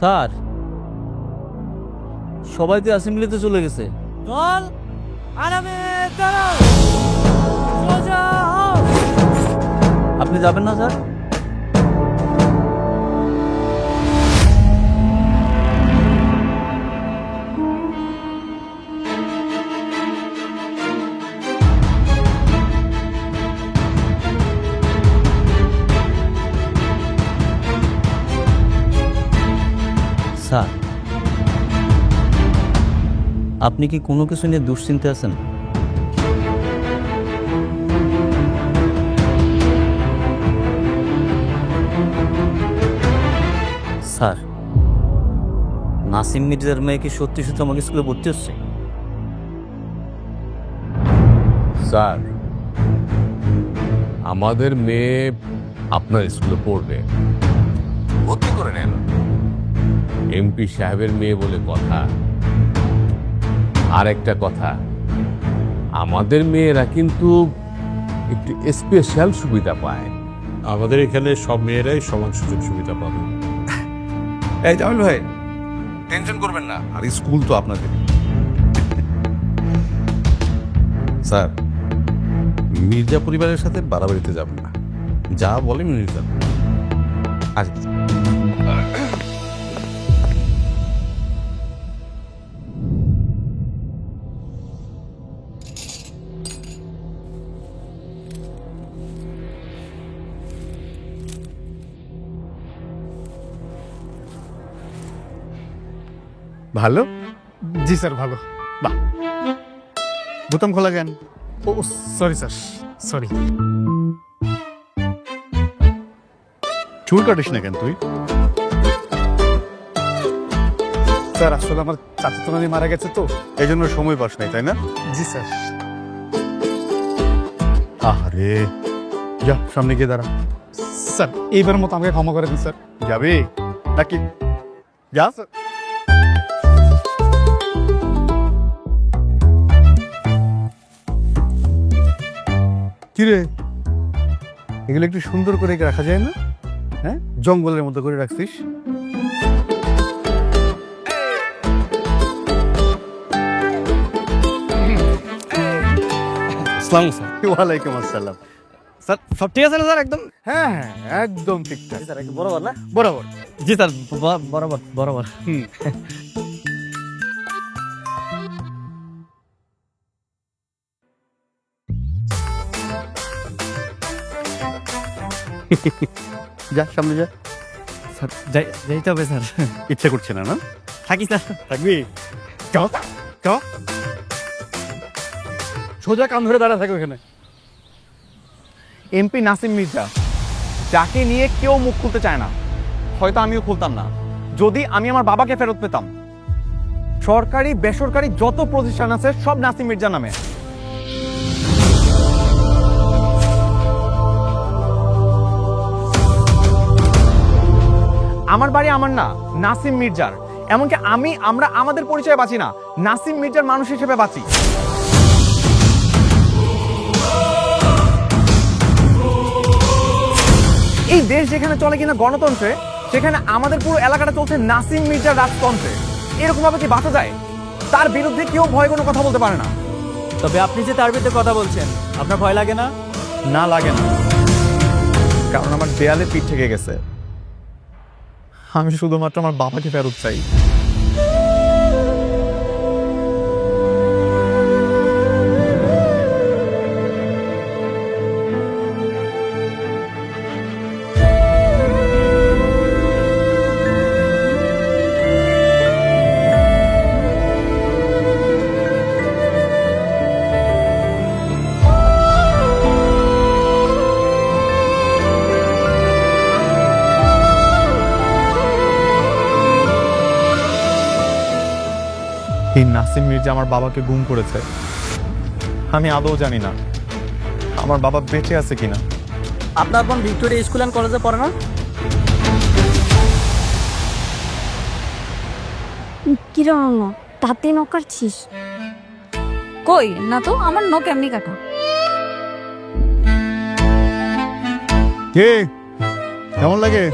Sir, সবাই তো অ্যাসেম্বলিতে চলে গেছে। দল আরামে দাঁড়াও, সোজা হও। আপনি যাবেন না স্যার? স্যার, আপনি কি কোনো কিছু নিয়ে দুশ্চিন্তে আছেন? স্যার, নাসিম মির্জার মেয়ে কি সত্যি সত্যি আমাকে স্কুলে ভর্তি হচ্ছে? স্যার, আমাদের মেয়ে আপনার স্কুলে পড়বে, ভর্তি করে নেন। এমপি সাহেবের মেয়ে বলে কথা। আর একটা কথা, আমাদের মেয়েরা কিন্তু একটু স্পেশাল সুবিধা পায়। আমাদের এখানে সব মেয়েরাই সমান সুযোগ সুবিধা পাবে। এই জামিল ভাই, টেনশন করবেন না, আর স্কুল তো আপনাদের। স্যার, মির্জা পরিবারের সাথে বাড়াবাড়িতে যাবেন না, যা বলে মেনে যান। আচ্ছা, ভালো? জি স্যার, ভালো। বাহ, বোতাম খোলা কেন? ও সরি স্যার, সরি। চুল কাটিস না কেন তুই? স্যার, আসলে আমার চাচাতো নানি মারা গেছে তো, এই জন্য সময় পাস নাই, তাই না? জি স্যার। আরে যা, সামনে গিয়ে দাঁড়া। স্যার, এইবার মতো আমাকে ক্ষমা করে দিন স্যার। যাবি নাকি? যা স্যার। কিরে, এগুলো একটু সুন্দর করে রাখা যায় না? হ্যাঁ, জঙ্গলের মতো করে রাখছিস। আসসালামু স্যার। ওয়ালাইকুম আসসালাম। স্যার, সব ঠিক আছে না স্যার? একদম হ্যাঁ হ্যাঁ, একদম ঠিকঠাক। স্যার, একদম বরাবর না? বরাবর। জি স্যার, বরাবর বরাবর। হুম। যা, সামনে যা। স্যার, যাইতে হবে স্যার। ইচ্ছা করছে না? না থাকি স্যার। থাকবি? চ চ, সোজা কান ধরে দাঁড়া থাকো এখানে। এমপি নাসিম মির্জা, যাকে নিয়ে কেউ মুখ খুলতে চায় না, হয়তো আমিও খুলতাম না যদি আমি আমার বাবাকে ফেরত পেতাম। সরকারি বেসরকারি যত প্রতিষ্ঠান আছে সব নাসিম মির্জা নামে। আমার বাড়ি আমার না, নাসিম মির্জার। এমনকি আমরা আমাদের পরিচয়ে বাঁচি না, নাসিম মির্জার মানুষ হিসেবে বাঁচি। এই দেশ যেখানে চলে কিনা গণতন্ত্রে, সেখানে আমাদের পুরো এলাকাটা চলছে নাসিম মির্জার রাজতন্ত্রে। এরকম ভাবে কি বাঁচা যায়? তার বিরুদ্ধে কেউ ভয় কোনো কথা বলতে পারে না। তবে আপনি যে তার বিরুদ্ধে কথা বলছেন, আপনার ভয় লাগে না? না, লাগে না, কারণ আমার দেয়ালে পিঠ থেকে গেছে। আমি শুধুমাত্র আমার বাবাকে ফেরত চাই। এই নাসিম মির্জা আমার বাবাকে গুম করেছে। আমি আদৌ জানি না আমার বাবা বেঁচে আছে কিনা। আপনার বোন ভিক্টোরিয়া স্কুল অ্যান্ড কলেজে পড়ে না? কিরম তাতে নখ কাটছিস? কই না তো, আমার নখ এমনি কাটা। কে কেমন লাগে?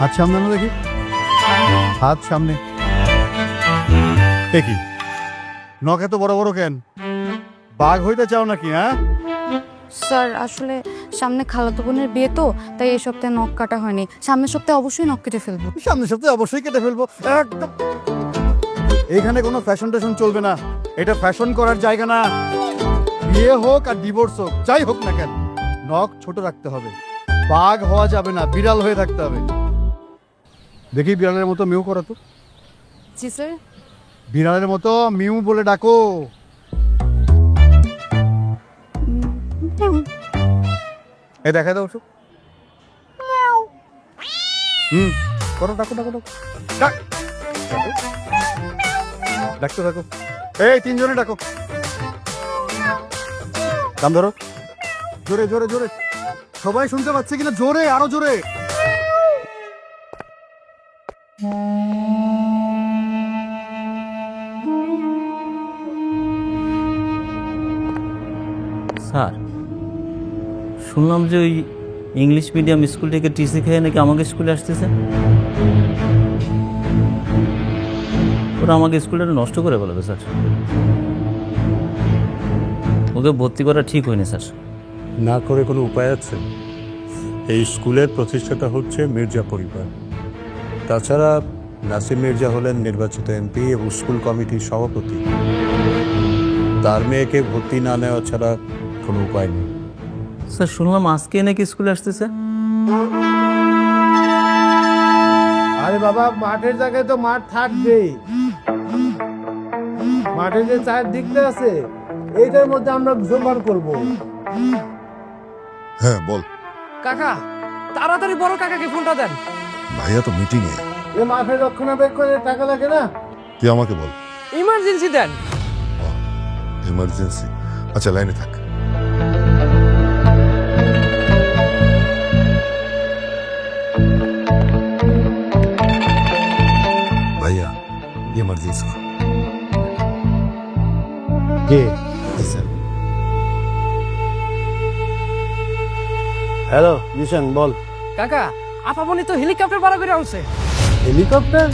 হাত সামনে না দেখি, হাত সামনে। দেখি নখ এত বড় বড় কেন? বাঘ হইতে চাও নাকি? হ্যাঁ, স্যার আসলে সামনে খালাতো বোনের বিয়ে তো, তাই এই সপ্তাহে নখ কাটা হয়নি। সামনের সপ্তাহে অবশ্যই নখ কেটে ফেলবো। সামনের সপ্তাহে অবশ্যই কেটে ফেলবো একদম। এখানে কোনো ফ্যাশন ট্যাশন চলবে না, এটা ফ্যাশন করার জায়গা না। বিয়ে হোক আর ডিভোর্স হোক, যাই হোক না কেন, নখ ছোট রাখতে হবে। বাঘ হওয়া যাবে না, বিড়াল হয়ে থাকতে হবে। দেখি বিড়ালের মতো মিউ করো তো। জি স্যার। বিড়ালের মতো মিউ বলে ডাকো। এই দেখা দাও ওসব। করো, ডাকো ডাকো ডাকো, ডাক, ডাকতে থাকো। এই তিনজনে ডাকো, কান ধরো, জোরে জোরে জোরে। সবাই শুনতে পাচ্ছে কিনা? জোরে, আরো জোরে। স্যার, শুনলাম যে ওই ইংলিশ মিডিয়াম স্কুল থেকে টিসি খেয়ে নাকি আমাকে স্কুলে আসতেছে। ওরা আমাকে স্কুলটা নষ্ট করে ফেলবে স্যার। ওকে ভর্তি করা ঠিক হয়নি স্যার। না করে কোনো উপায় আছে? এই স্কুলের প্রতিষ্ঠাতা হচ্ছে মির্জা পরিবার। তাছাড়া নাসিম মির্জা হলেন নির্বাচিত এমপি এবং স্কুল কমিটির সভাপতি। তার মেয়েকে ভর্তি না নেওয়া ছাড়া কোনো উপায় নেই। স্যার, শুনলাম আজকে নাকি স্কুলে আসতেছে। আরে বাবা, মাঠের জায়গায় তো মাঠ থাকবেই। মাঠে যে চার দিকটা আছে, এইটার মধ্যে আমরা জোগাড় করব। হ্যাঁ বল। কাকা, তাড়াতাড়ি বড় কাকাকে ফোনটা দেন। ভাইয়া তো মিটিং এ। এ মাঠের রক্ষণাবেক্ষণের টাকা লাগে না? তুই আমাকে বল। ইমার্জেন্সি দেন। এমার্জেন্সি? আচ্ছা, লাইনে থাক। ভাইয়া এমার্জেন্সি। কে? হ্যালো জিশান, বল। কাকা, আপামনি তো হেলিকপ্টার ভাড়া করে আনছে। হেলিকপ্টার?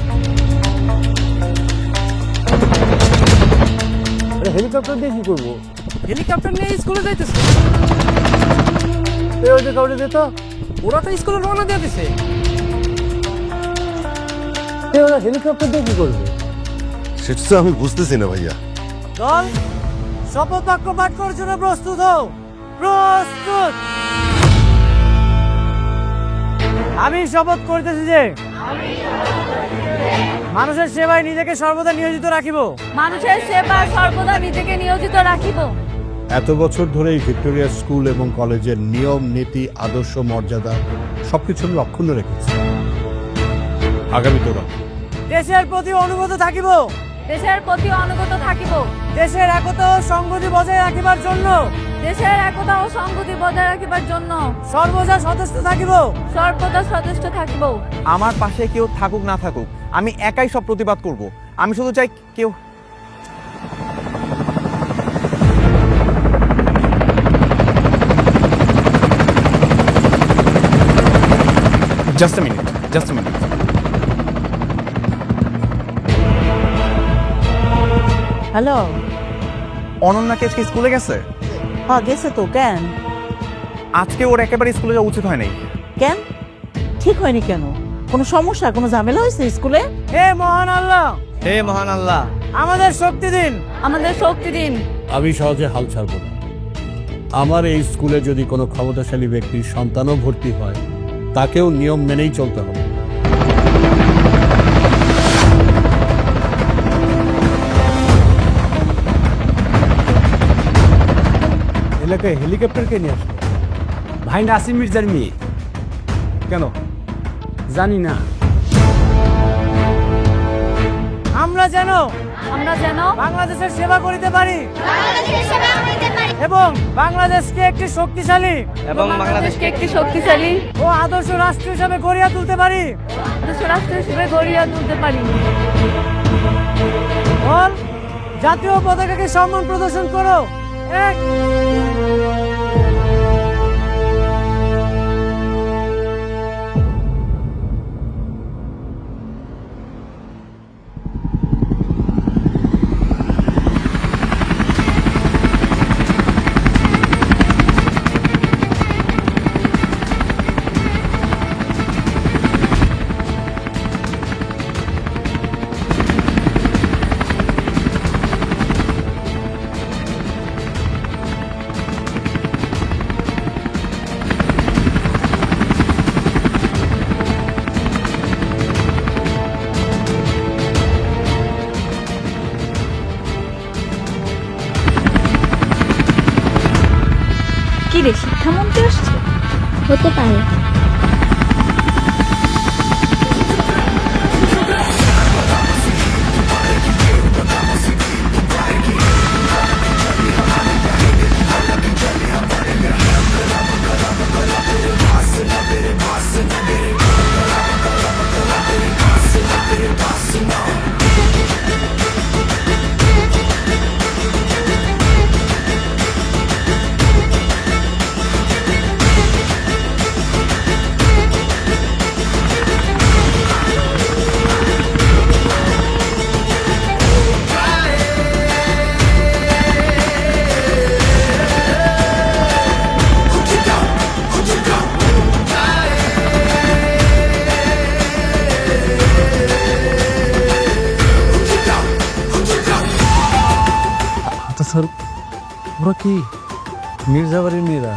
আরে হেলিকপ্টার দিয়ে কি করবো? হেলিকপ্টার নিয়ে স্কুলে যাইতেছে। এই ওই যে কাউরে দে তো। ওরা তো স্কুলে রওনা দিয়ে দিছে। ওরা হেলিকপ্টার দিয়ে কি করবে? সেটা তো আমি বুঝতেছি না ভাইয়া। দল, শপথ বাক্য পাঠ করার জন্য প্রস্তুত হও। প্রস্তুত। আমি শপথ করতেছি যে মানুষের সেবায় নিজেকে সর্বদা নিয়োজিত রাখিব। মানুষের সেবা সর্বদা নিজেকে নিয়োজিত রাখিব। এত বছর ধরে এই ভিক্টোরিয়া স্কুল এবং কলেজের নিয়ম নীতি আদর্শ মর্যাদা সবকিছু আমি অক্ষুণ্ণ রেখেছি। আগামী তোরা দেশের প্রতি অনুগত থাকিব। দেশের প্রতি অনুগত থাকিব। দেশের একতা ও সংগতি বজায় রাখিবার জন্য। দেশের একতা ও সংগতি বজায় রাখিবার জন্য সর্বদা সচেষ্ট থাকিব। সর্বদা সচেষ্ট থাকিব। আমার পাশে কেউ থাকুক না থাকুক, আমি একাই সব প্রতিবাদ করব। আমি শুধু চাই কেউ just a minute, just a minute. Hello. Ananya কি আজকে স্কুলে গেছে? হ্যাঁ গেছে তো। কেন? আজকে ওর একেবারে স্কুলে যাওয়া উচিত হয় নাই। কেন ঠিক হয়নি কেন? কোনো সমস্যা, কোনো ঝামেলা হয়েছে স্কুলে? হে মহান আল্লাহ, হে মহান আল্লাহ, আমাদের শক্তি দিন। আমাদের শক্তি দিন। আমি সহজে হাল ছাড়ব না। আমার এই স্কুলে যদি কোনো ক্ষমতাশালী ব্যক্তির সন্তানও ভর্তি হয়, তাকেও নিয়ম মেনেই চলতে হবে। এলাকায় হেলিকপ্টার কে নিয়ে আসলো? ভাই নাসিম মির্জার মেয়ে। কেন জানি না। আমরা যেন বাংলাদেশের সেবা করিতে পারি এবং বাংলাদেশকে একটি শক্তিশালী ও আদর্শ রাষ্ট্র হিসাবে গড়িয়া তুলতে পারি। বল, জাতীয় পতাকাকে সম্মান প্রদর্শন করো। এক। করতে আসছে? হতে পারে। স্যার ওরা কি মির্জাবাড়ির মেয়েরা?